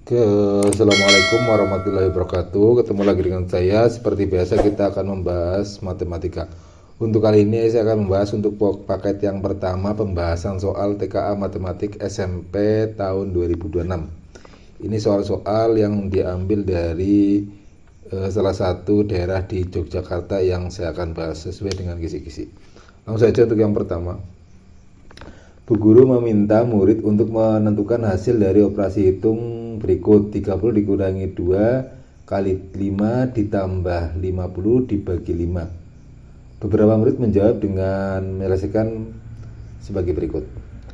Assalamualaikum warahmatullahi wabarakatuh. Ketemu lagi dengan saya. Seperti biasa kita akan membahas matematika. Untuk kali ini saya akan membahas untuk paket yang pertama, pembahasan soal TKA Matematik SMP tahun 2026. Ini soal-soal yang diambil dari salah satu daerah di Yogyakarta yang saya akan bahas sesuai dengan kisi-kisi. Langsung saja untuk yang pertama. Bu guru meminta murid untuk menentukan hasil dari operasi hitung berikut. 30 dikurangi 2 kali 5 ditambah 50 dibagi 5. Beberapa murid menjawab dengan menyelesaikan sebagai berikut.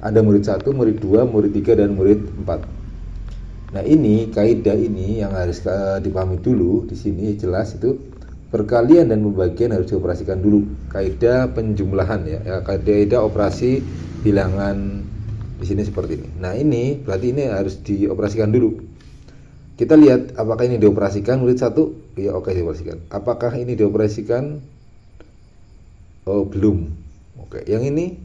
Ada murid 1, murid 2, murid 3, dan murid 4. Nah, ini kaidah ini yang harus dipahami dulu. Di sini jelas itu perkalian dan pembagian harus dioperasikan dulu. Kaidah penjumlahan ya, kaidah operasi bilangan di sini seperti ini. Nah, ini berarti ini harus dioperasikan dulu. Kita lihat apakah ini dioperasikan. Murid 1, ya oke, dioperasikan. Apakah ini dioperasikan? Oh, belum. Oke, yang ini.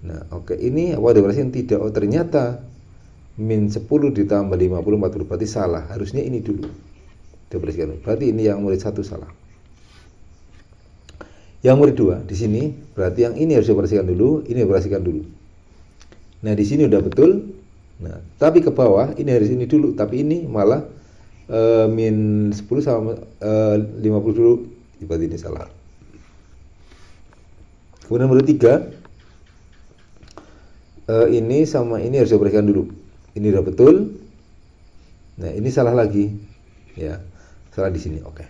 Nah, oke, ini apa dioperasikan? Tidak. Oh, ternyata min 10 ditambah 50 40, berarti salah. Harusnya ini dulu dioperasikan. Berarti ini yang murid 1 salah. Yang murid 2 di sini berarti yang ini harus dioperasikan dulu, ini dioperasikan dulu. Nah, di sini udah betul. Nah, tapi ke bawah ini harus ini dulu, tapi ini malah min 10 sama 50 dulu, berarti ini salah. Kemudian murid 3 ini sama ini harus dioperasikan dulu. Ini udah betul. Nah, ini salah lagi. Ya, salah di sini. Oke.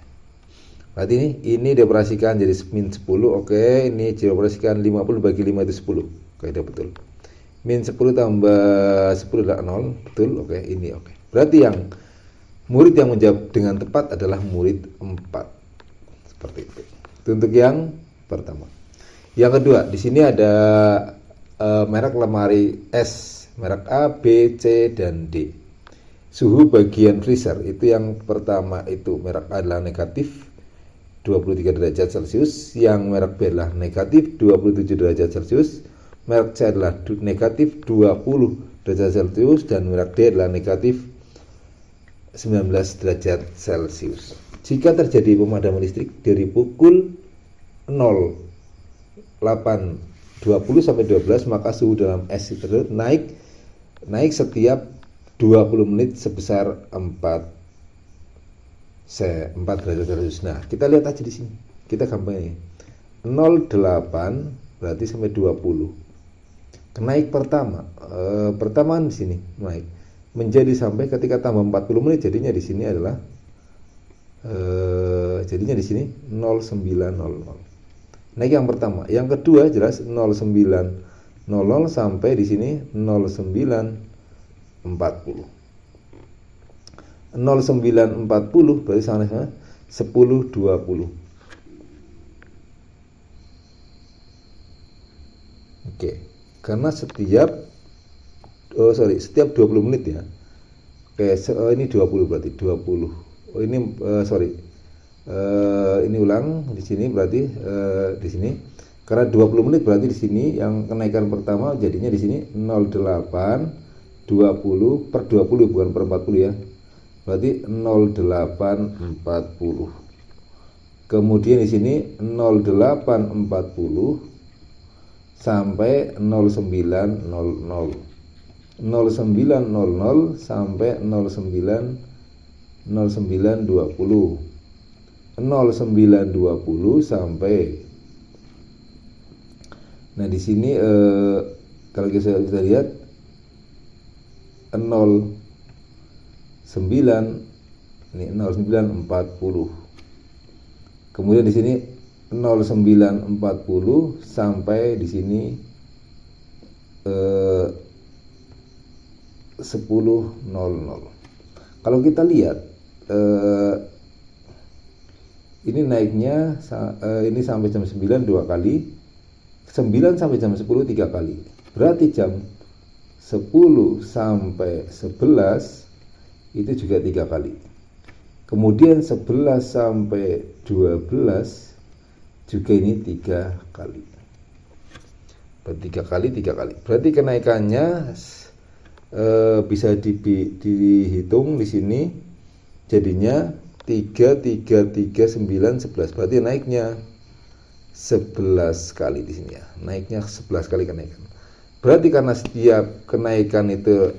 Berarti ini dioperasikan jadi min 10. Oke, ini dioperasikan 50 bagi 5 itu 10. Oke, udah betul. Min 10 tambah 10 adalah 0. Betul. Oke, ini oke. Berarti yang murid yang menjawab dengan tepat adalah murid 4. Seperti itu. Itu untuk yang pertama. Yang kedua, di sini ada merek lemari S, merek A, B, C, dan D. Suhu bagian freezer itu yang pertama itu merek A adalah negatif 23 derajat Celcius, yang merek B adalah negatif 27 derajat Celcius, merek C adalah negatif 20 derajat Celcius, dan merek D adalah negatif 19 derajat Celcius. Jika terjadi pemadaman listrik dari pukul 08.20 sampai 12, maka suhu dalam es tersebut naik setiap 20 menit sebesar 4 derajat Celcius. Nah, kita lihat aja di sini. Kita gampangnya 08 berarti sampai 20. Kenaik pertama di sini naik menjadi sampai ketika tambah 40 menit, jadinya di sini adalah jadinya di sini 0900. Naik yang pertama. Yang kedua jelas 0900 sampai di sini 0940. 0940 berarti sama 1020. Oke, karena setiap 20 menit ya. Oke, ini 20 berarti 20. Oh, ini ini ulang di sini berarti di sini karena 20 menit berarti di sini yang kenaikan pertama jadinya di sini 08 20 per 20 bukan per 40 ya. Berarti 0840. Kemudian di sini 0840 sampai 0900. 0900 sampai 0920. 0920 sampai. Nah, di sini kalau kita lihat 09 0940. Kemudian di sini 0940 sampai di sini 10.00. Kalau kita lihat ini naiknya ini sampai jam 9 2 kali, 9 sampai jam 10 3 kali. Berarti jam 10 sampai 11 itu juga 3 kali. Kemudian 11 sampai 12 juga ini 3 kali. 3 kali. Berarti kenaikannya bisa dihitung di sini jadinya 3, 3, 3, 9, 11. Berarti naiknya 11 kali di sini ya. Naiknya 11 kali kenaikan. Berarti karena setiap kenaikan itu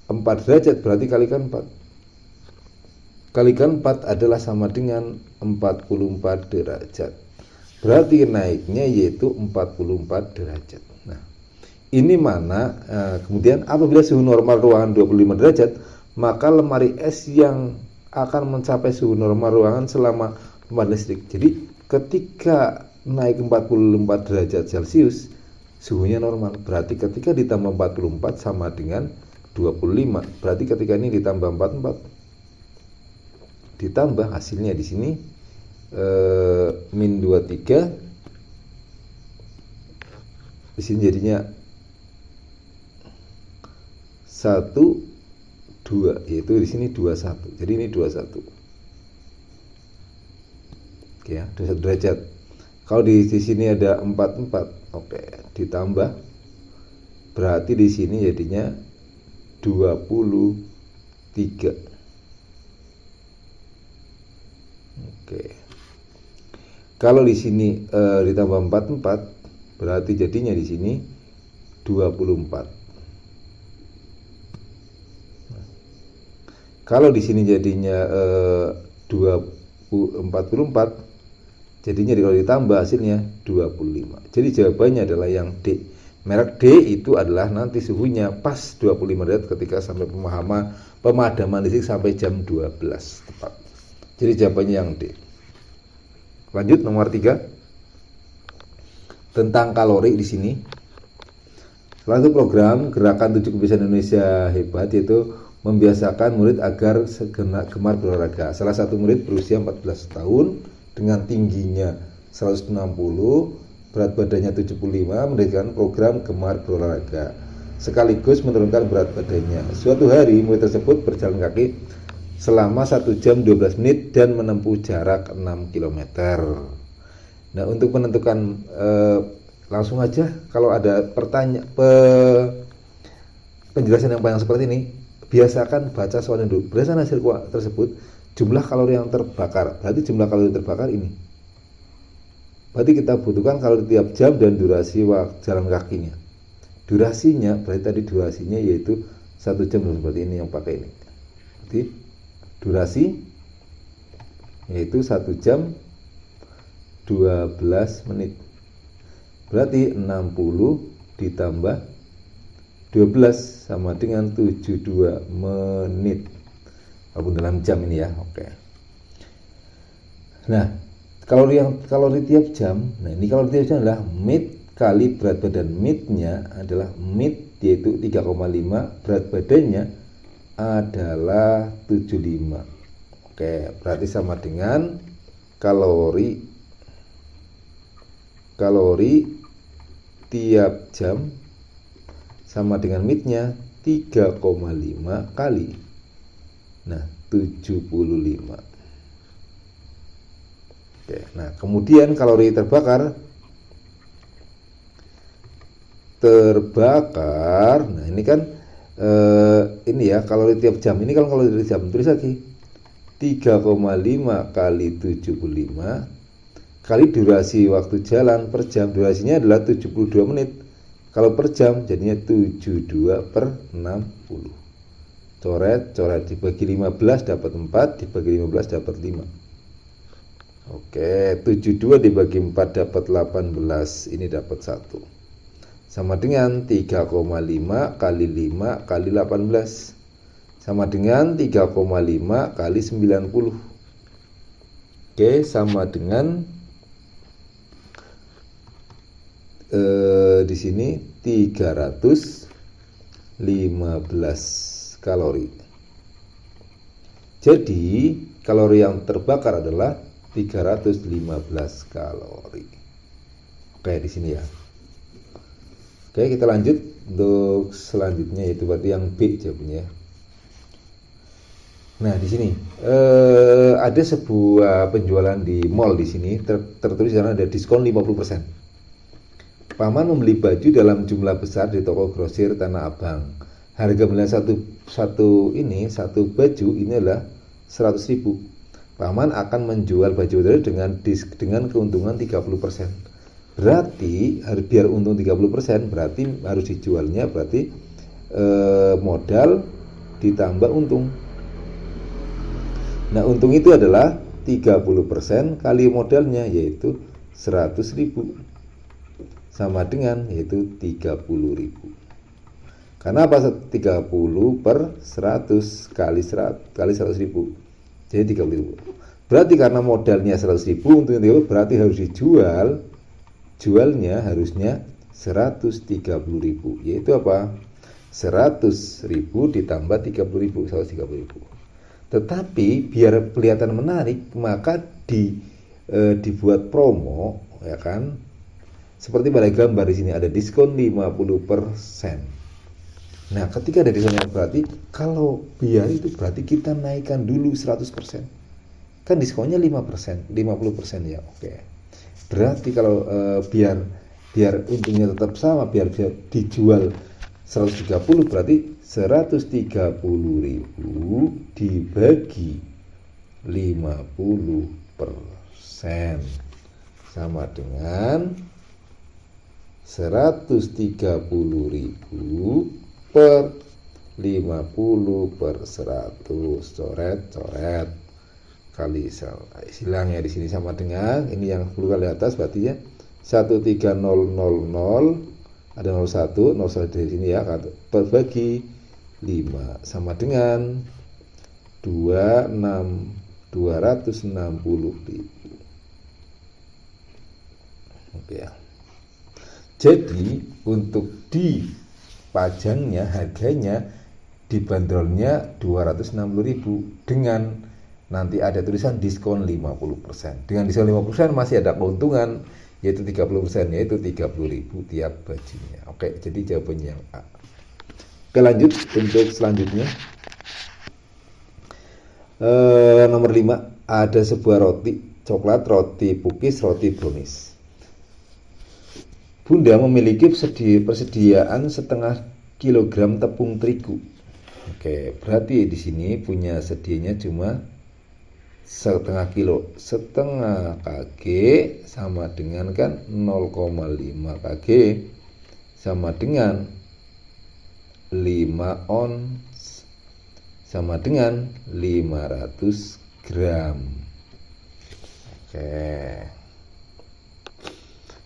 4 derajat, berarti kalikan 4. Kalikan 4 adalah sama dengan 44 derajat. Berarti naiknya yaitu 44 derajat. Nah, ini mana kemudian apabila suhu normal ruangan 25 derajat, maka lemari es yang akan mencapai suhu normal ruangan selama pemadaman listrik. Jadi ketika naik 44 derajat Celcius, suhunya normal. Berarti ketika ditambah 44 sama dengan 25. Berarti ketika ini ditambah 44, ditambah hasilnya di sini min 23, di sini jadinya 1, 2, yaitu di sini 21. Jadi ini 21. Oke ya, 21 derajat. Kalau di sini ada 44, oke, ditambah berarti di sini jadinya 23. Oke. Kalau di sini ditambah 44, berarti jadinya di sini 24. Kalau di sini jadinya 44, jadinya kalau ditambah hasilnya 25. Jadi jawabannya adalah yang D. Merek D itu adalah nanti suhunya pas 25 derajat ketika sampai pemadaman listrik sampai jam 12 tepat. Jadi jawabannya yang D. Lanjut nomor 3. Tentang kalori di sini. Salah satu program gerakan 7 kebiasaan Indonesia hebat yaitu membiasakan murid agar gemar berolahraga. Salah satu murid berusia 14 tahun dengan tingginya 160, berat badannya 75, mendirikan program gemar berolahraga sekaligus menurunkan berat badannya. Suatu hari murid tersebut berjalan kaki selama 1 jam 12 menit dan menempuh jarak 6 km. Nah, untuk menentukan langsung aja kalau ada penjelasan yang panjang seperti ini, biasakan baca soal dulu. Berdasarkan hasil tersebut, jumlah kalori yang terbakar. Berarti jumlah kalori terbakar ini. Berarti kita butuhkan kalori tiap jam dan durasi jalan kakinya. Durasinya, berarti tadi durasinya yaitu 1 jam seperti ini yang pakai ini. Berarti durasi yaitu 1 jam 12 menit. Berarti 60 ditambah 12 sama dengan 72 menit. Walaupun dalam jam ini ya. Oke. Nah, kalori tiap jam. Nah, ini kalori tiap jam adalah MET kali berat badan. MET-nya adalah MET yaitu 3,5, berat badannya adalah 75. Oke, berarti sama dengan kalori tiap jam sama dengan MET-nya 3,5 kali. Nah, 75. Oke, nah kemudian kalori terbakar. Nah ini kan ini ya kalori tiap jam. Ini kalau kalori tiap jam tulis lagi 3,5 kali 75 kali durasi waktu jalan per jam. Durasinya adalah 72 menit. Kalau per jam jadinya 72 per 60. Coret dibagi 15 dapat 4, dibagi 15 dapat 5. Oke, 72 dibagi 4 dapat 18, ini dapat 1. Sama dengan 3,5 kali 5 kali 18. Sama dengan 3,5 kali 90. Oke, sama dengan di sini 315 kalori. Jadi kalori yang terbakar adalah 315 kalori. Oke, di sini ya. Oke, kita lanjut untuk selanjutnya, yaitu berarti yang B jawabannya. Nah, di sini ada sebuah penjualan di mall. Di sini tertulis karena ada diskon 50%. Paman membeli baju dalam jumlah besar di toko grosir Tanah Abang. harga belian satu baju ini adalah 100.000. Paman akan menjual baju itu dengan keuntungan 30%. Berarti biar untung 30%, berarti harus dijualnya modal ditambah untung. Nah, untung itu adalah 30% kali modalnya, yaitu 100.000, sama dengan yaitu 30.000. Karena apa? 30 per 100 kali 100.000, jadi 30.000. Berarti karena modalnya 100.000, untungnya 30, berarti harus jualnya harusnya 130.000, yaitu apa? 100.000 ditambah 30.000, 130.000. Tetapi biar kelihatan menarik, maka dibuat promo, ya kan? Seperti pada gambar di sini ada diskon 50%. Nah, ketika ada diskon, berarti kalau biar itu berarti kita naikkan dulu 100%. Kan diskonnya 5%, 50% ya. Oke. Berarti kalau biar untungnya tetap sama, biar dijual 130, berarti 130.000 dibagi 50% sama dengan 130.000 per 50 per 100, coret kali silangnya di sini sama dengan ini yang 10 kali atas, berarti ya 13000 ada 01 di sini ya, bagi 5 sama dengan 260.000. Oke ya. Jadi untuk di pajangnya harganya dibanderolnya 260.000 dengan nanti ada tulisan diskon 50%. Dengan diskon 50% masih ada keuntungan, yaitu 30%, yaitu 30.000 tiap bajunya. Oke, jadi jawabannya yang A. Oke, lanjut untuk selanjutnya. Nomor 5, ada sebuah roti coklat, roti pukis, roti brownies. Bunda memiliki persediaan setengah kilogram tepung terigu. Oke, berarti di sini punya sedianya cuma setengah kilo. Setengah kg sama dengan kan 0,5 kg sama dengan 5 ons sama dengan 500 gram. Oke.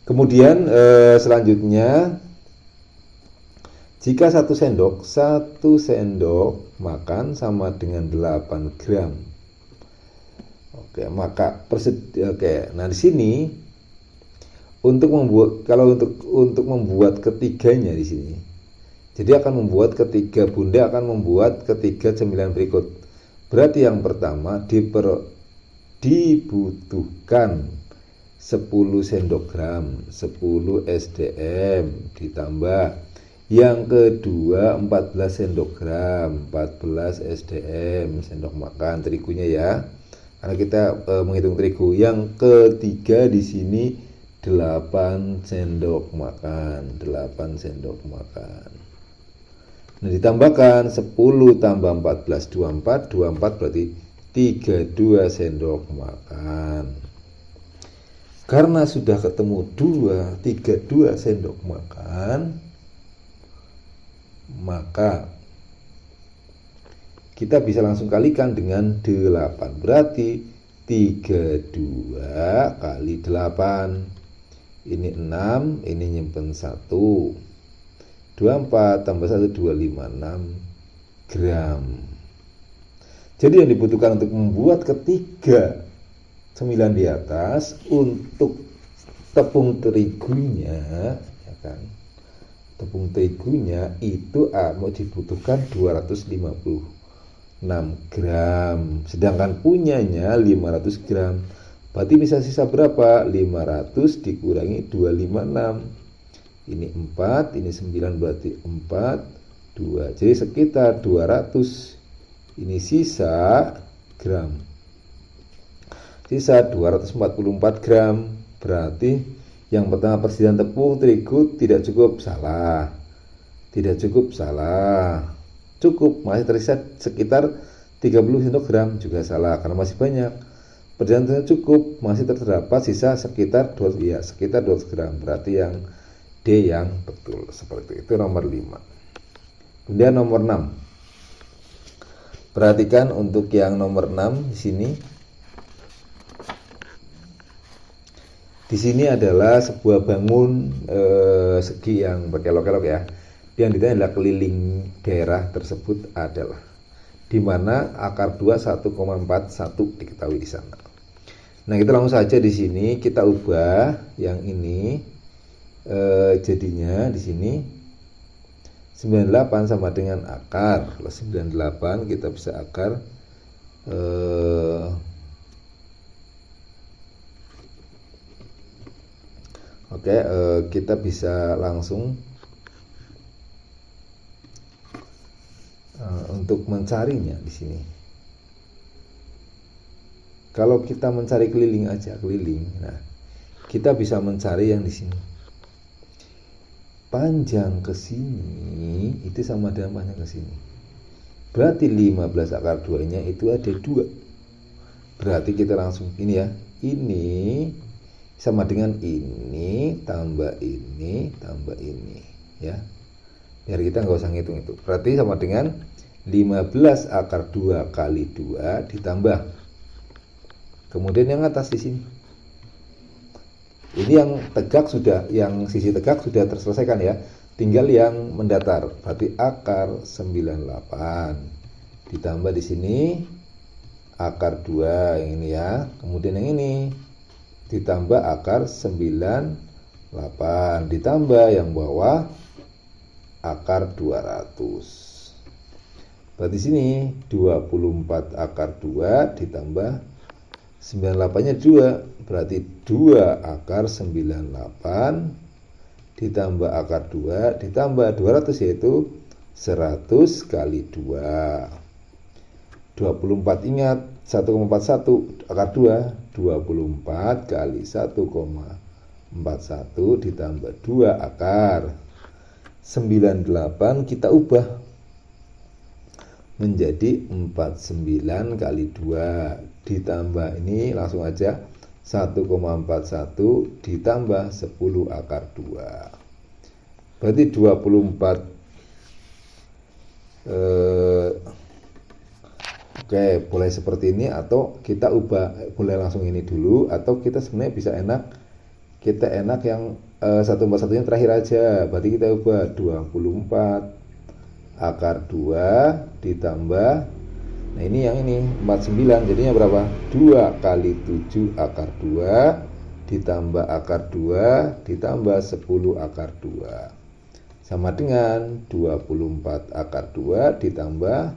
Kemudian selanjutnya, jika 1 sendok makan sama dengan 8 gram. Oke, maka nah di sini untuk membuat ketiganya di sini. Jadi Bunda akan membuat ketiga cemilan berikut. Berarti yang pertama dibutuhkan 10 sendok gram, 10 SDM ditambah. Yang kedua 14 sendok gram, 14 SDM sendok makan terigunya ya. Karena kita menghitung terigu. Yang ketiga di sini 8 sendok makan, 8 sendok makan. Nah, ditambahkan 10 tambah 14 24 berarti 32 sendok makan. Karena sudah ketemu 32 sendok makan, maka kita bisa langsung kalikan dengan 8. Berarti 32 kali 8. Ini 6, ini nyimpen 1. 24 tambah 1 256 gram. Jadi yang dibutuhkan untuk membuat ketiga cemilan di atas, untuk tepung terigunya, ya kan? Tepung terigunya itu mau dibutuhkan 256 gram. Sedangkan punyanya 500 gram. Berarti bisa sisa berapa? 500 dikurangi 256. Ini 4, ini 9, berarti 4, 2. Jadi sekitar 200. Ini sisa gram. Sisa 244 gram. Berarti yang pertama persediaan tepung terigu tidak cukup, salah. Tidak cukup, salah. cukup, masih tersisa sekitar 30 cm, juga salah karena masih banyak. Perjalanan cukup, masih terdapat sisa sekitar 200 gram, berarti yang D yang betul. Seperti itu nomor 5. Kemudian nomor 6. Perhatikan untuk yang nomor 6 di sini. Di sini adalah sebuah bangun segi yang berkelok-kelok ya. Yang ditanya adalah keliling daerah tersebut adalah di mana akar 2 1,41 diketahui di sana. Nah, kita langsung saja di sini kita ubah yang ini jadinya di sini 98 sama dengan akar. Kalau 98 kita bisa akar kita bisa langsung untuk mencarinya di sini. Kalau kita mencari keliling aja, nah kita bisa mencari yang di sini. Panjang ke sini itu sama dengan panjang ke sini. Berarti 15 akar 2-nya itu ada 2. Berarti kita langsung ini ya. Ini sama dengan ini tambah ini tambah ini ya. Biar kita nggak usah ngitung itu. Berarti sama dengan 15 akar 2 kali 2 ditambah. Kemudian yang atas di sini. Ini yang tegak sudah, yang sisi tegak sudah terselesaikan ya. Tinggal yang mendatar. Berarti akar 98 ditambah di sini akar 2 yang ini ya. Kemudian yang ini ditambah akar 98 ditambah yang bawah akar 200. Berarti sini 24 akar 2 ditambah 98-nya 2, berarti 2 akar 98 ditambah akar 2 ditambah 200 yaitu 100 kali 2. 24 ingat 1,41 akar 2, 24 kali 1,41 ditambah 2 akar 98 kita ubah menjadi 49 kali 2 ditambah ini langsung aja 1,41 ditambah 10 akar 2 berarti 24. Oke, boleh seperti ini atau kita ubah, boleh langsung ini dulu atau kita sebenarnya bisa kita enak yang 1,41 nya terakhir aja. Berarti kita ubah 24 akar 2 ditambah, nah ini yang ini 49 jadinya berapa? 2 kali 7 akar 2 ditambah akar 2 ditambah 10 akar 2 sama dengan 24 akar 2 ditambah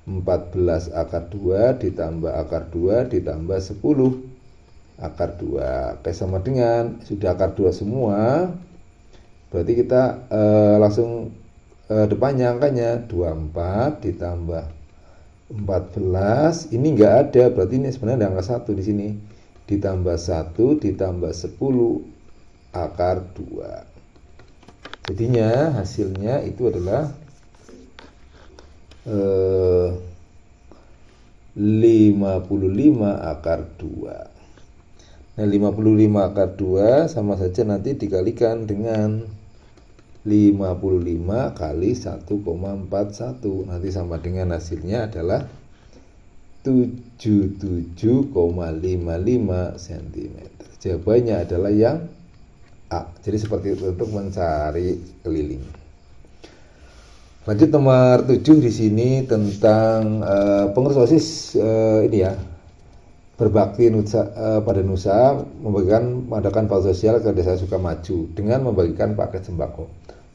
14 akar 2 ditambah akar 2 ditambah 10 akar 2. Oke, sama dengan sudah akar 2 semua. Berarti kita langsung depannya angkanya 24 ditambah 14. Ini enggak ada, berarti ini sebenarnya ada angka 1 di sini. Ditambah 1 ditambah 10 akar 2. Jadinya hasilnya itu adalah 55 akar 2. Nah, 55 akar 2 sama saja nanti dikalikan dengan 55 kali 1,41. Nanti sama dengan hasilnya adalah 77,55 cm. Jawabannya adalah yang A. Jadi seperti itu untuk mencari keliling. Lanjut nomor 7 di sini tentang pengurus OSIS ini ya. Berbakti pada Nusa mengadakan bakti sosial ke Desa Sukamaju dengan membagikan paket sembako.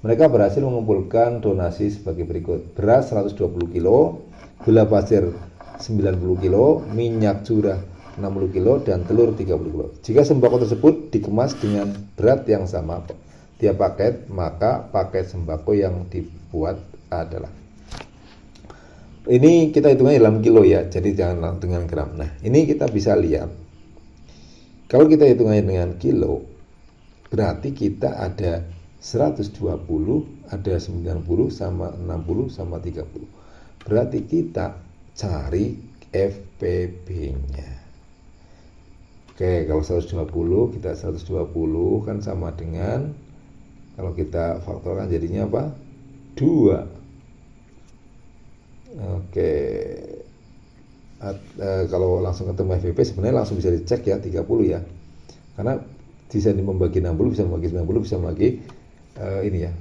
Mereka berhasil mengumpulkan donasi sebagai berikut: beras 120 kg, gula pasir 90 kg, minyak curah 60 kg, dan telur 30 kg. Jika sembako tersebut dikemas dengan berat yang sama tiap paket, maka paket sembako yang dibuat adalah, ini kita hitungnya dalam kilo ya, jadi jangan dengan gram. Nah, ini kita bisa lihat kalau kita hitungnya dengan kilo, berarti kita ada 120, ada 90 sama 60 sama 30. Berarti kita cari FPB-nya. Oke, kalau 120 kita 120 kan sama dengan, kalau kita faktorkan jadinya apa? 2. Oke. Kalau langsung ketemu FPB sebenarnya langsung bisa dicek ya 30 ya. Karena bisa membagi 60, bisa membagi 90, bisa membagi ini ya.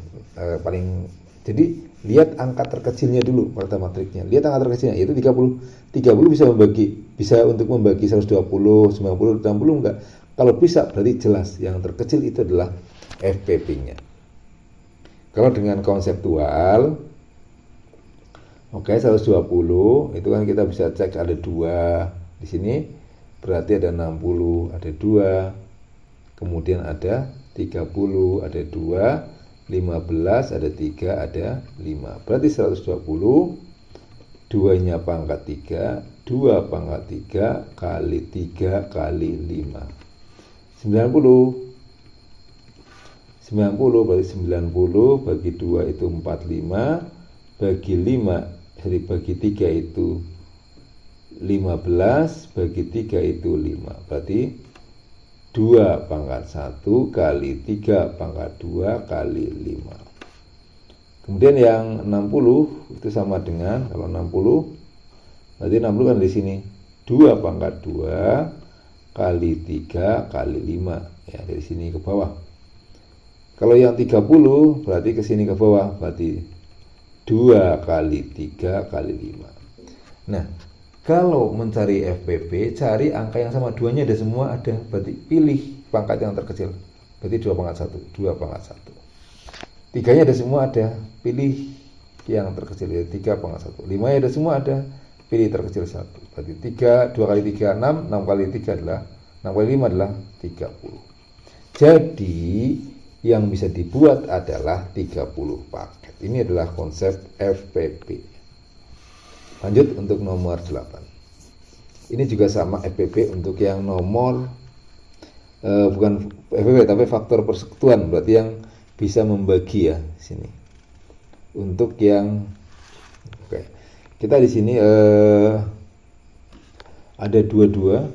Paling jadi lihat angka terkecilnya dulu pada matriknya. Lihat angka terkecilnya yaitu 30. 30 bisa untuk membagi 120, 90, 60 enggak. Kalau bisa berarti jelas yang terkecil itu adalah FPB-nya. Kalau dengan konseptual, oke, 120 itu kan kita bisa cek ada 2 di sini, berarti ada 60, ada 2, kemudian ada 30, ada 2, 15, ada 3, ada 5. Berarti 120, 2-nya pangkat 3, 2 pangkat 3 kali 3 kali 5. 90 berarti 90 bagi 2 itu 45, bagi 5 jadi bagi 3 itu 15, bagi 3 itu 5. Berarti 2 pangkat 1 kali 3 pangkat 2 kali 5. Kemudian yang 60 itu sama dengan, kalau 60 berarti 60 kan di sini 2 pangkat 2 kali 3 kali 5 ya, dari sini ke bawah. Kalau yang 30 berarti ke sini ke bawah, berarti 2 kali 3 kali 5. Nah, kalau mencari FPB, cari angka yang sama, 2-nya ada semua ada, berarti pilih pangkat yang terkecil. Berarti 2 pangkat 1, 2 pangkat 1. 3-nya ada semua ada, pilih yang terkecil ya, 3 pangkat 1. 5-nya ada semua ada, pilih terkecil 1. Berarti 2 kali 3 6, 6 kali 3 adalah 6 kali 5 adalah 30. Jadi yang bisa dibuat adalah 30 paket. Ini adalah konsep FPB. Lanjut untuk nomor 8. Ini juga sama FPB untuk yang nomor bukan FPB tapi faktor persekutuan, berarti yang bisa membagi ya sini. Untuk yang oke. Kita di sini ada 22.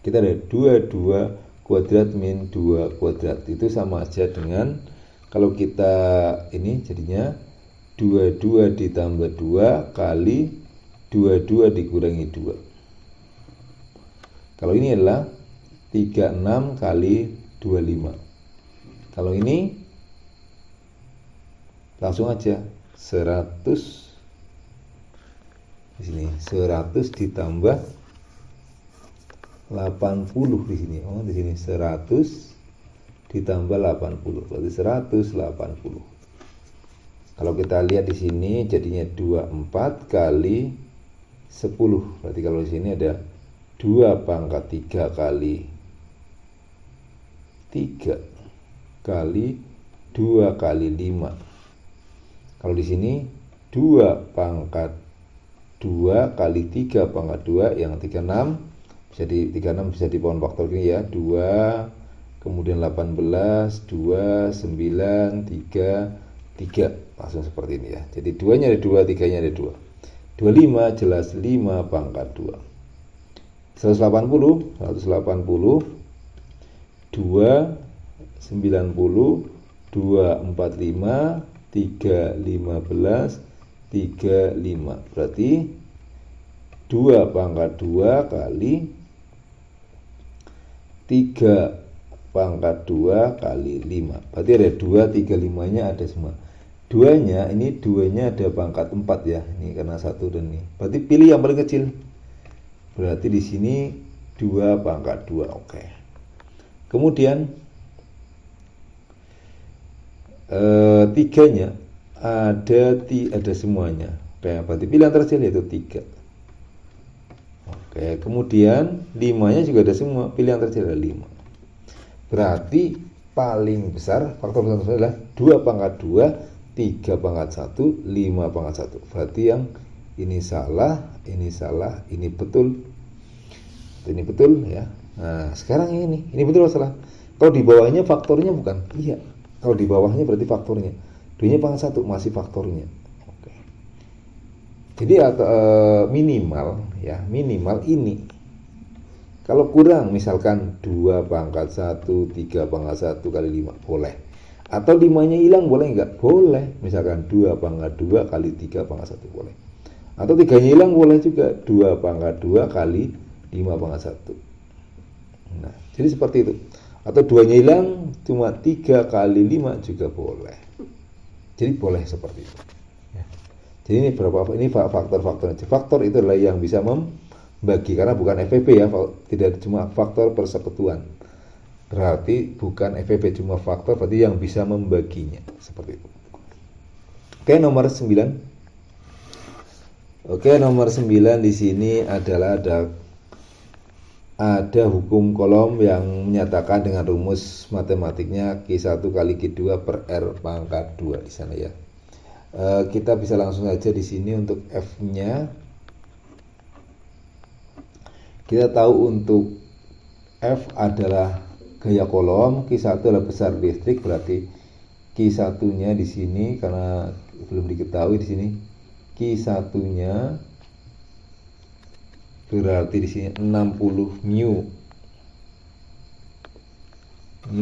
Kita ada 22 kuadrat min 2 kuadrat, itu sama aja dengan kalau kita ini jadinya 22 ditambah 2 kali 22 dikurangi 2. Kalau ini adalah 36 kali 25. Kalau ini langsung aja 100 di sini, 100 ditambah 80 di sini. Oh, di sini 100 ditambah 80 berarti 180. Kalau kita lihat di sini jadinya 24 kali 10. Berarti kalau di sini ada 2 pangkat 3 kali 3 kali 2 kali 5. Kalau di sini 2 pangkat 2 kali 3 pangkat 2 yang 36. Jadi 36 bisa di pohon faktor ini ya, 2 kemudian 18 2 9 3 3 langsung seperti ini ya. Jadi 2-nya ada 2, 3-nya ada 2. 25 jelas 5 pangkat 2. 180 2 90 2 45 3 15 35. Berarti 2 pangkat 2 kali 3 pangkat 2 kali 5. Berarti ada 2, 3, 5-nya ada semua. 2-nya ini 2-nya ada pangkat 4 ya. Ini karena 1 dan ini. Berarti pilih yang paling kecil. Berarti di sini 2 pangkat 2. Oke. Kemudian 3-nya ada semuanya. Oke, berarti pilih yang terkecil yaitu 3. Oke, kemudian 5-nya juga ada semua, pilih yang terkecil ada 5. Berarti paling besar, faktor besar adalah 2 pangkat 2, 3 pangkat 1, 5 pangkat 1. Berarti yang ini salah, ini betul. Ini betul ya. Nah, sekarang ini betul atau salah? Kalau di bawahnya faktornya bukan? Iya. Kalau di bawahnya berarti faktornya. 2-nya pangkat 1 masih faktornya. Oke. Jadi minimal ya, minimal ini. Kalau kurang misalkan 2 pangkat 1, 3 pangkat 1 kali 5 boleh. Atau 5-nya hilang boleh enggak? Boleh. Misalkan 2 pangkat 2 kali 3 pangkat 1 boleh. Atau 3-nya hilang boleh juga. 2 pangkat 2 kali 5 pangkat 1. Nah, jadi seperti itu. Atau 2-nya hilang cuma 3 kali 5 juga boleh. Jadi boleh seperti itu. Ya. Jadi ini faktor-faktor. Faktor itu adalah yang bisa membagi, karena bukan FVP ya, tidak cuma faktor persekutuan. Berarti bukan FVP, cuma faktor, berarti yang bisa membaginya seperti itu. Oke, nomor 9. Oke, nomor 9 di sini adalah ada hukum kolom yang menyatakan dengan rumus matematiknya Q1 kali Q2 per R pangkat 2 di sana ya. Kita bisa langsung saja di sini untuk F-nya. Kita tahu untuk F adalah gaya kolom, Q1 adalah besar listrik, berarti Q1-nya di sini karena belum diketahui di sini. Q1-nya berarti di sini 60 mu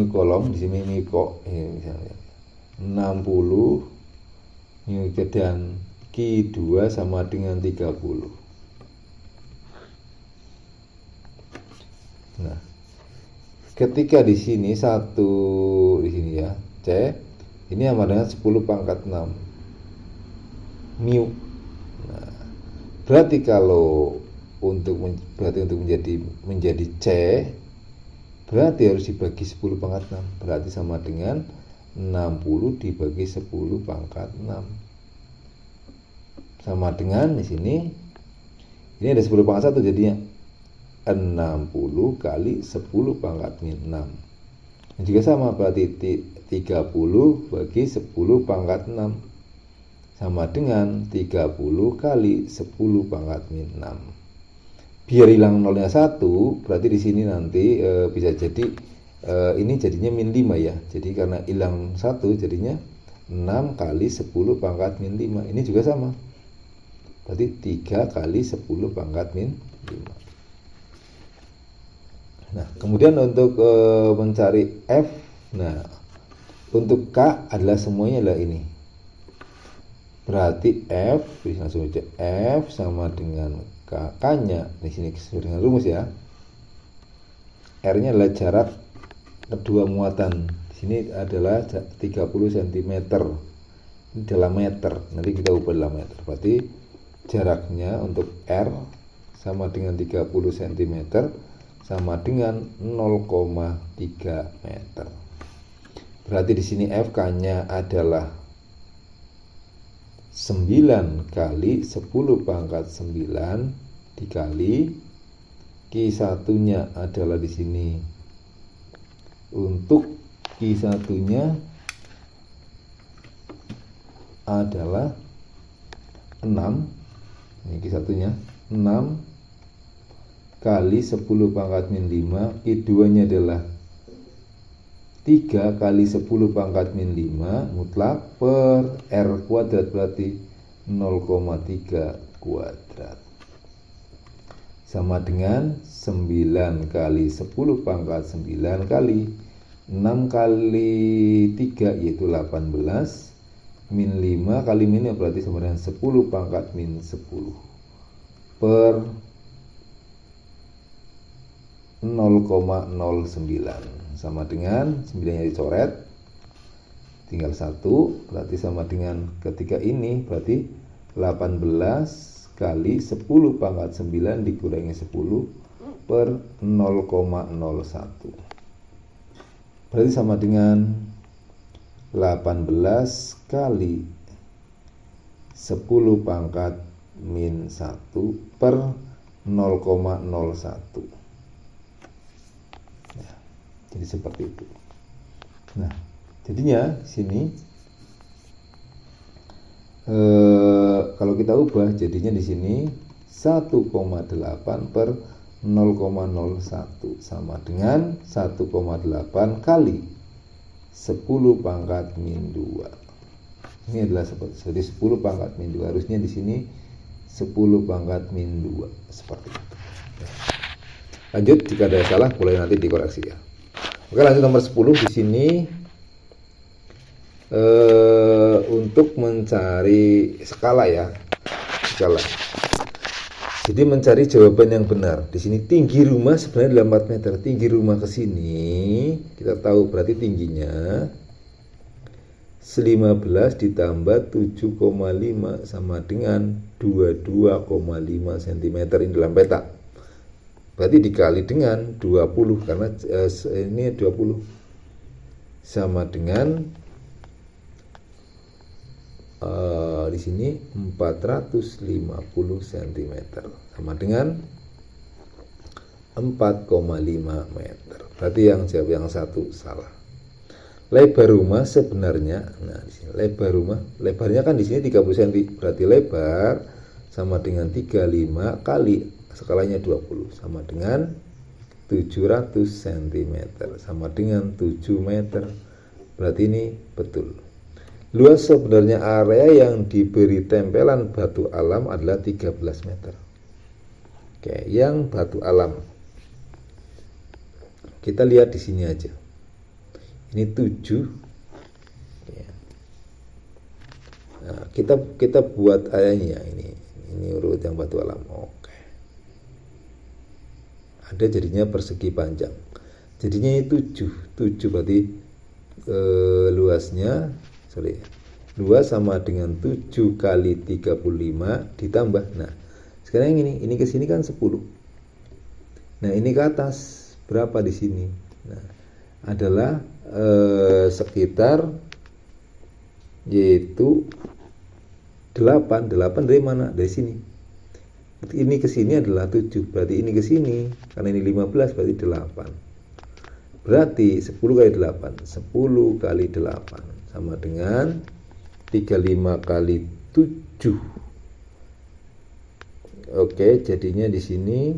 kolom, di sini mu kok ya, misalnya 60 mu, dan Q2 sama dengan 30. Nah, ketika di sini satu di sini ya C ini sama dengan 10 pangkat 6 mu. Nah, berarti kalau untuk menjadi C berarti harus dibagi 10 pangkat 6, berarti sama dengan 60 dibagi 10 pangkat 6 sama dengan di sini ini ada 10 pangkat 1 jadinya 60 kali 10 pangkat min 6. Ini juga sama, berarti 30 bagi 10 pangkat 6 sama dengan 30 kali 10 pangkat min 6. Biar hilang nolnya 1, berarti di sini nanti bisa jadi ini jadinya min 5 ya. Jadi karena hilang 1 jadinya 6 kali 10 pangkat min 5. Ini juga sama. Berarti 3 kali 10 pangkat min 5. Nah, kemudian untuk mencari F, nah untuk K adalah semuanya adalah ini. Berarti F, bisa langsung aja F sama dengan K-nya di sini sesuai dengan rumus ya. R-nya adalah jarak kedua muatan. Di sini adalah 30 cm. Ini dalam meter. Nanti kita ubah dalam meter. Berarti jaraknya untuk R sama dengan 30 cm sama dengan 0,3 meter. Berarti di sini FK-nya adalah 9 kali 10 pangkat 9 dikali Q1-nya adalah di sini, untuk Q1-nya adalah 6. Ini Q1-nya 6 kali 10 pangkat min 5, Q2-nya adalah 3 kali 10 pangkat min 5 mutlak per R kuadrat, berarti 0,3 kuadrat sama dengan 9 kali 10 pangkat 9 kali 6 kali 3 yaitu 18 min 5 kali min berarti sama dengan 10 pangkat min 10 per 0,09 sama dengan 9-nya dicoret tinggal 1, berarti sama dengan ketika ini berarti 18 kali 10 pangkat 9 dikurangi 10 per 0,01, berarti sama dengan 18 kali 10 pangkat min 1 per 0,01. Jadi seperti itu. Nah, jadinya sini kalau kita ubah jadinya di sini 1,8 per 0,01 sama dengan 1,8 kali 10 pangkat min 2. Ini adalah seperti 10 pangkat min 2. Harusnya di sini 10 pangkat min 2 seperti itu. Lanjut, jika ada salah boleh nanti dikoreksi ya. Oke, lanjut nomor 10 di sini untuk mencari skala ya. Skala. Jadi mencari jawaban yang benar. Di sini tinggi rumah sebenarnya adalah 4 meter. Tinggi rumah ke sini kita tahu berarti tingginya 15 ditambah 7,5 sama dengan 22,5 cm ini dalam peta. Berarti dikali dengan 20 karena ini 20 sama dengan di sini 450 cm sama dengan 4,5 meter. Berarti yang jawab yang satu salah. Lebar rumah sebenarnya, nah di sini lebar rumah, lebarnya kan di sini 30 cm, berarti lebar sama dengan 35 kali skalanya 20 sama dengan 700 cm sama dengan 7 meter. Berarti ini betul. Luas sebenarnya area yang diberi tempelan batu alam adalah 13 meter. Oke, yang batu alam. Kita lihat di sini aja. Ini 7. Nah, kita buat areanya ini urut yang batu alam. Oke. Ada jadinya persegi panjang. Jadinya ini 7 berarti luas sama dengan 7 kali 35 ditambah. Nah, sekarang ini ke sini kan 10. Nah, ini ke atas berapa di sini? Nah, adalah sekitar yaitu 8 dari mana? Dari sini. Ini ke sini adalah 7. Berarti ini ke sini karena ini 15 berarti 8. Berarti 10 kali 8, 10 kali 8 sama dengan 35 kali 7. Oke, jadinya di sini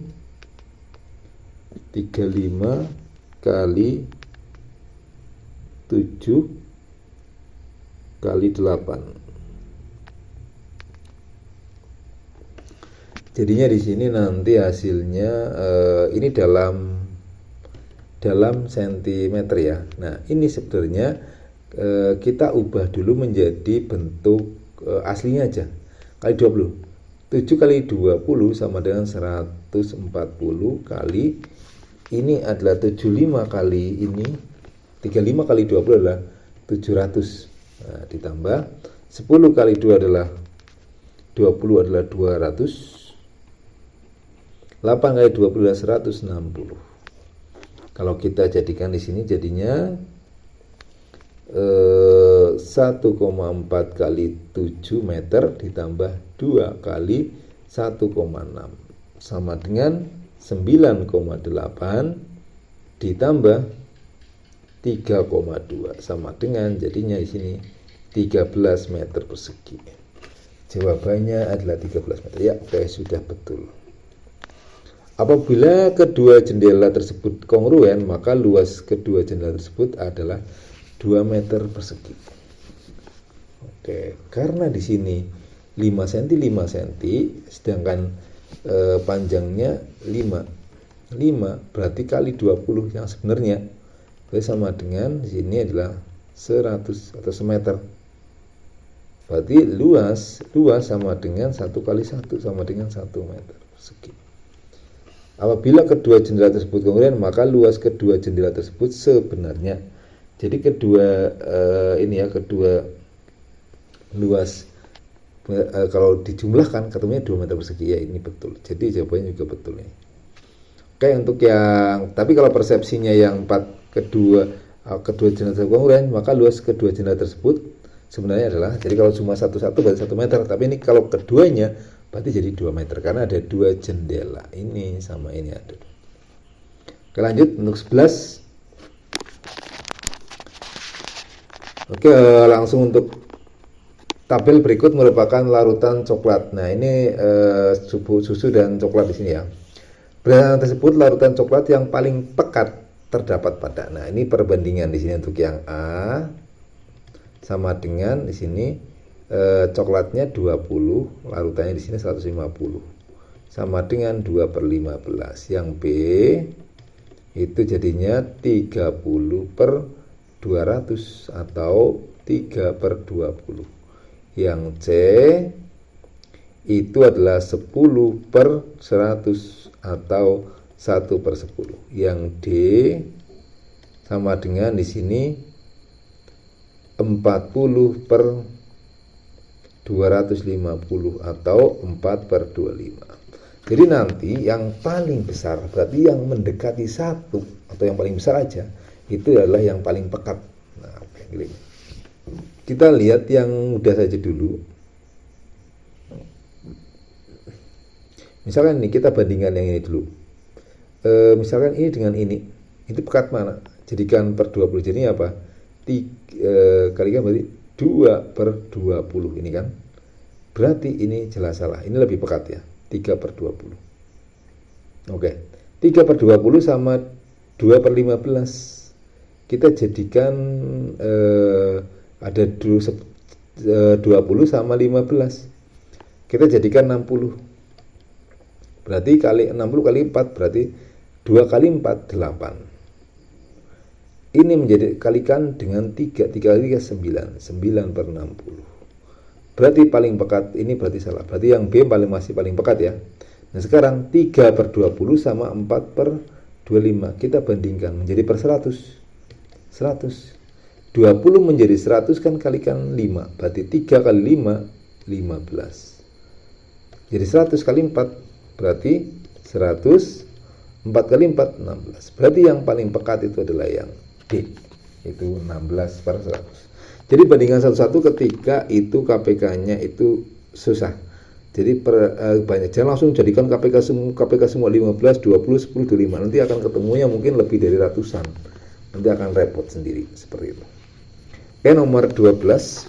35 kali 7 kali 8. Jadinya di sini nanti hasilnya ini dalam sentimeter ya. Nah, ini sebenarnya kita ubah dulu menjadi bentuk aslinya aja. Kali 20. 7 kali 20 sama dengan 140 kali ini adalah 75 kali ini 35 kali 20 adalah 700. Nah, ditambah 10 kali 2 adalah 20 adalah 200. 8 kali 20 adalah 160. Kalau kita jadikan di sini jadinya 1,4 kali 7 meter ditambah 2 kali 1,6 sama dengan 9,8 ditambah 3,2 sama dengan jadinya di sini 13 meter persegi. Jawabannya adalah 13 meter. Ya, oke, sudah betul. Apabila kedua jendela tersebut kongruen, maka luas kedua jendela tersebut adalah 2 meter persegi. Oke, karena di sini 5 cm 5 cm sedangkan panjangnya 5 berarti kali 20 yang sebenarnya sama dengan di sini adalah 100 atau semeter. Berarti luas sama dengan 1 kali 1 sama dengan 1 meter persegi. Apabila kedua jendela tersebut kongruen, maka luas kedua jendela tersebut sebenarnya. Jadi kedua kedua luas kalau dijumlahkan ketemunya 2 meter persegi. Ya, ini betul. Jadi jawabannya juga betul nih. Oke, untuk yang tapi kalau persepsinya yang kedua jendela tersebut kongruen, maka luas kedua jendela tersebut sebenarnya adalah, jadi kalau cuma satu-satu berarti 1 meter, tapi ini kalau keduanya berarti jadi 2 meter karena ada 2 jendela. Ini sama ini ada. Oke, lanjut untuk 11. Oke, langsung untuk tabel berikut merupakan larutan coklat. Nah, ini susu dan coklat di sini ya. Berdasarkan tersebut, larutan coklat yang paling pekat terdapat pada. Nah, ini perbandingan di sini untuk yang A sama dengan di sini coklatnya 20, larutannya di sini 150. Sama dengan 2/15. Yang B itu jadinya 30/200 atau 3/20. Yang C itu adalah 10/100 atau 1/10. Yang D sama dengan di sini 40/250 atau 4/25. Jadi nanti yang paling besar, berarti yang mendekati 1 atau yang paling besar aja, itu adalah yang paling pekat. Nah, kita lihat yang mudah saja dulu. Misalkan ini kita bandingkan yang ini dulu. Misalkan ini dengan ini, itu pekat mana? Jadikan per 20, jadi apa? Kalikan berarti 2/20 ini kan. Berarti ini jelas salah. Ini lebih pekat ya, 3/20. Oke, 3/20 sama 2/15. Kita jadikan ada 20 sama 15. Kita jadikan 60. Berarti kali 60 kali 4 berarti 2 kali 4 8. Ini menjadi kalikan dengan 3 kali 3 9 9/60. Berarti paling pekat ini berarti salah. Berarti yang B masih paling pekat ya. Nah, sekarang 3/20 sama 4/25 kita bandingkan menjadi per 100. 20 menjadi 100 kan kalikan 5. Berarti 3 kali 5 15. Jadi 100 kali 4 berarti 100, 4 kali 4 16. Berarti yang paling pekat itu adalah yang D, itu 16/100. Jadi bandingkan satu-satu ketika itu KPK-nya itu susah. Jadi banyak, jangan langsung jadikan KPK semua 15, 20, 10, 25. Nanti akan ketemunya mungkin lebih dari ratusan. Nanti akan repot sendiri seperti itu. Oke, nomor 12.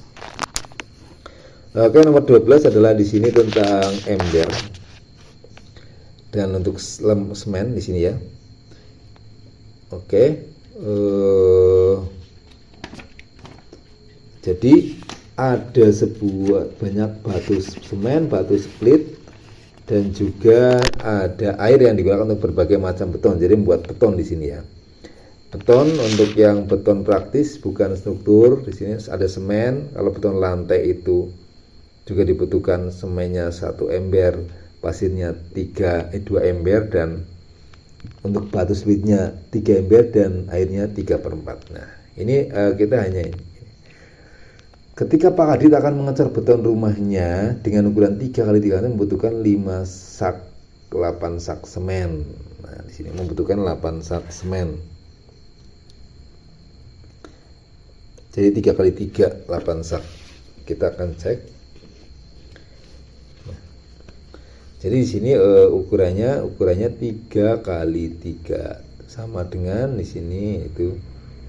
Oke, nomor 12 adalah di sini tentang ember. Dan untuk semen di sini ya. Oke. Jadi ada banyak batu semen, batu split, dan juga ada air yang digunakan untuk berbagai macam beton. Jadi membuat beton di sini ya. Beton untuk yang beton praktis bukan struktur. Di sini ada semen. Kalau beton lantai itu juga dibutuhkan semennya 1 ember. Pasirnya 2 ember, dan untuk batu splitnya 3 ember dan airnya 3/4. Nah, ini kita hanya ini. Ketika Pak Adit akan mengecar beton rumahnya dengan ukuran 3 kali 3 membutuhkan 8 sak semen. Nah, di sini membutuhkan 8 sak semen. Jadi 3 kali 3 8 sak. Kita akan cek. Jadi di sini ukurannya 3 kali 3 sama dengan di sini itu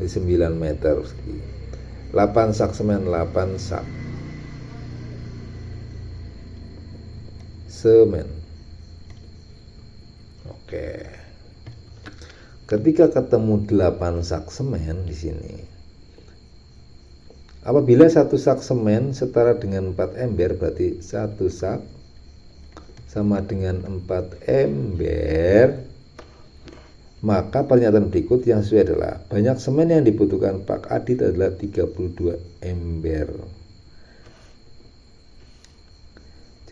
9 meter. 8 sak semen, 8 sak semen. Oke. Ketika ketemu 8 sak semen di sini, apabila 1 sak semen setara dengan 4 ember, berarti 1 sak sama dengan 4 ember, maka pernyataan berikut yang sesuai adalah banyak semen yang dibutuhkan Pak Adit adalah 32 ember.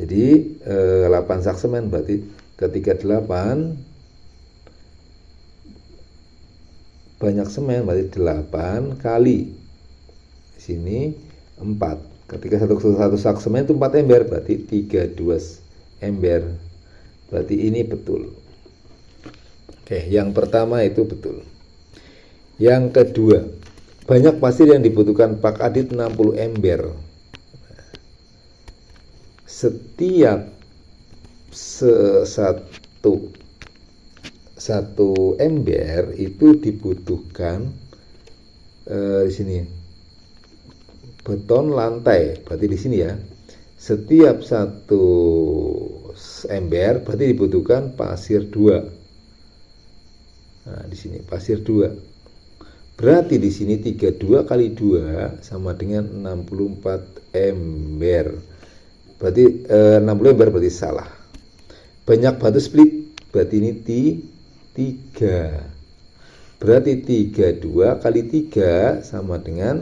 Jadi 8 sak semen berarti ketika 8 banyak semen berarti 8 kali di sini 4. Ketika satu sak semen itu 4 ember berarti 32 ember. Berarti ini betul. Oke, yang pertama itu betul. Yang kedua, banyak pasir yang dibutuhkan Pak Adit 60 ember. Setiap satu ember itu dibutuhkan di sini beton lantai. Berarti di sini ya. Setiap 1 ember berarti dibutuhkan pasir 2. Nah, di sini pasir 2. Berarti di sini 32 kali 2 sama dengan 64 ember. Berarti 60 ember berarti salah. Banyak batu split, berarti ini 3. Berarti 32 kali 3 sama dengan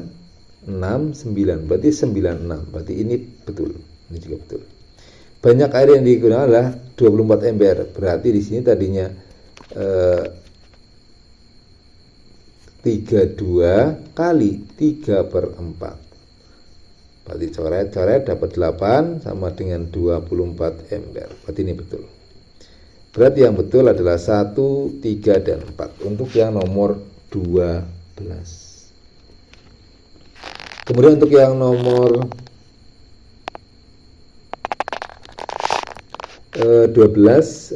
69. Berarti 96. Berarti ini betul. Ini juga betul. Banyak air yang digunakan adalah 24 ember. Berarti di sini tadinya 32 kali 3/4. Berarti coret-coret dapat 8 sama dengan 24 ember. Berarti ini betul. Berarti yang betul adalah 1, 3, dan 4 untuk yang nomor 12. Kemudian untuk yang nomor 12,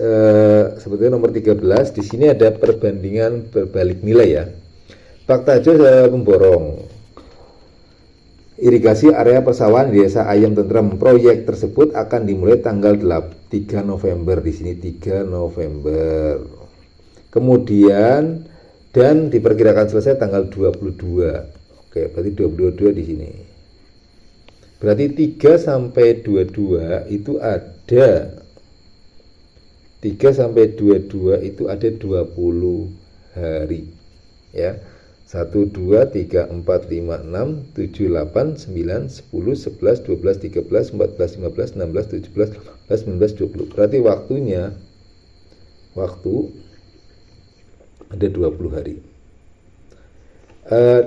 sebetulnya nomor 13, di sini ada perbandingan berbalik nilai ya. Fakta aja memborong irigasi area persawahan di Desa Ayam Tentrem. Proyek tersebut akan dimulai tanggal 3 November. Di sini 3 November. Kemudian dan diperkirakan selesai tanggal 22. Oke, berarti 22 di sini. Berarti 3 sampai 22 itu ada 3 sampai 22 itu ada 20 hari. Ya. 1, 2, 3, 4, 5, 6, 7, 8, 9, 10, 11, 12, 13, 14, 15, 16, 17, 18, 19, 20. Berarti waktu ada 20 hari.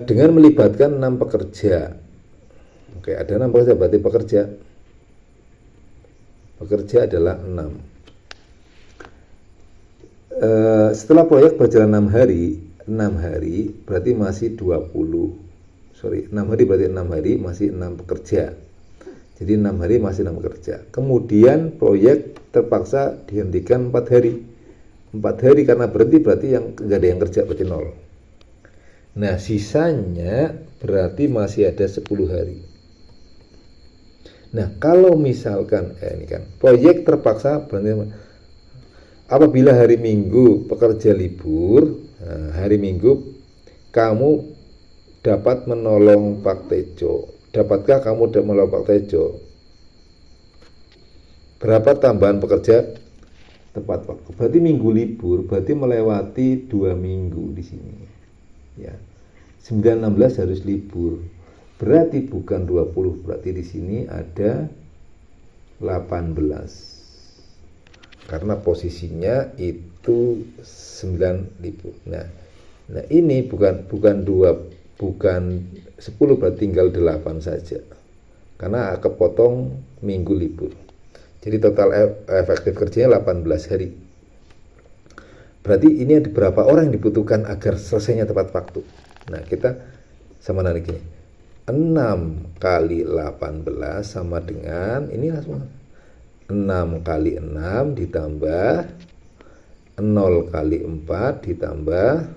Dengan melibatkan 6 pekerja. Oke, ada 6 pekerja, berarti pekerja adalah 6. Setelah proyek berjalan 6 hari berarti masih 6 hari berarti 6 hari masih 6 pekerja. Jadi 6 hari masih 6 pekerja. Kemudian proyek terpaksa dihentikan 4 hari. 4 hari karena berarti yang enggak ada yang kerja, berarti 0. Nah, sisanya berarti masih ada 10 hari. Nah, kalau misalkan ini kan proyek terpaksa berhenti apabila hari Minggu pekerja libur. Nah, hari Minggu kamu dapat menolong Pak Tejo. Dapatkah kamu menolong Pak Tejo? Berapa tambahan pekerja tepat waktu? Berarti minggu libur, berarti melewati 2 minggu di sini. Ya. 9-16 harus libur. Berarti bukan 20, berarti di sini ada 18. Karena posisinya itu 9 libur. Nah ini bukan 10, berarti tinggal 8 saja. Karena kepotong minggu libur. Jadi total efektif kerjanya 18 hari. Berarti ini ada berapa orang yang dibutuhkan agar selesainya tepat waktu. Nah, kita sama nanti gini. 6 kali 18 sama dengan ini langsung 6 kali 6 ditambah 0 kali 4 ditambah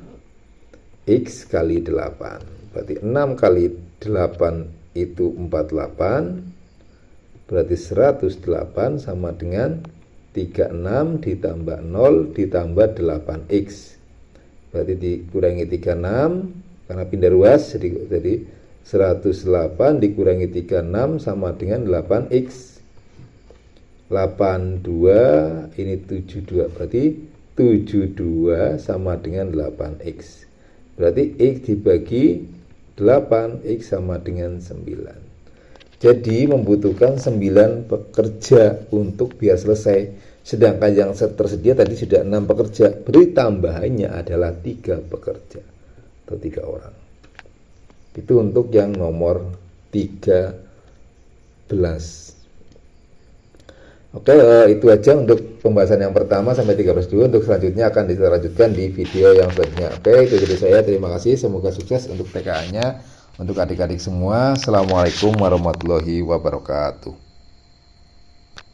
X kali 8. Berarti 6 kali 8 itu 48. Berarti 108 sama dengan 36 ditambah 0 ditambah 8X. Berarti dikurangi 36 karena pindah ruas jadi 108 dikurangi 36 sama dengan 8X. 82 ini 72, berarti 72 sama dengan 8X. Berarti X dibagi 8, X sama dengan 9. Jadi membutuhkan 9 pekerja untuk biar selesai. Sedangkan yang tersedia tadi sudah 6 pekerja. Berarti tambahannya adalah 3 pekerja atau 3 orang. Itu untuk yang nomor 13. Oke, itu aja untuk pembahasan yang pertama sampai 13 dulu. Untuk selanjutnya akan dilanjutkan di video yang selanjutnya. Oke, itu dari saya. Terima kasih. Semoga sukses untuk TKA-nya untuk adik-adik semua. Assalamualaikum warahmatullahi wabarakatuh.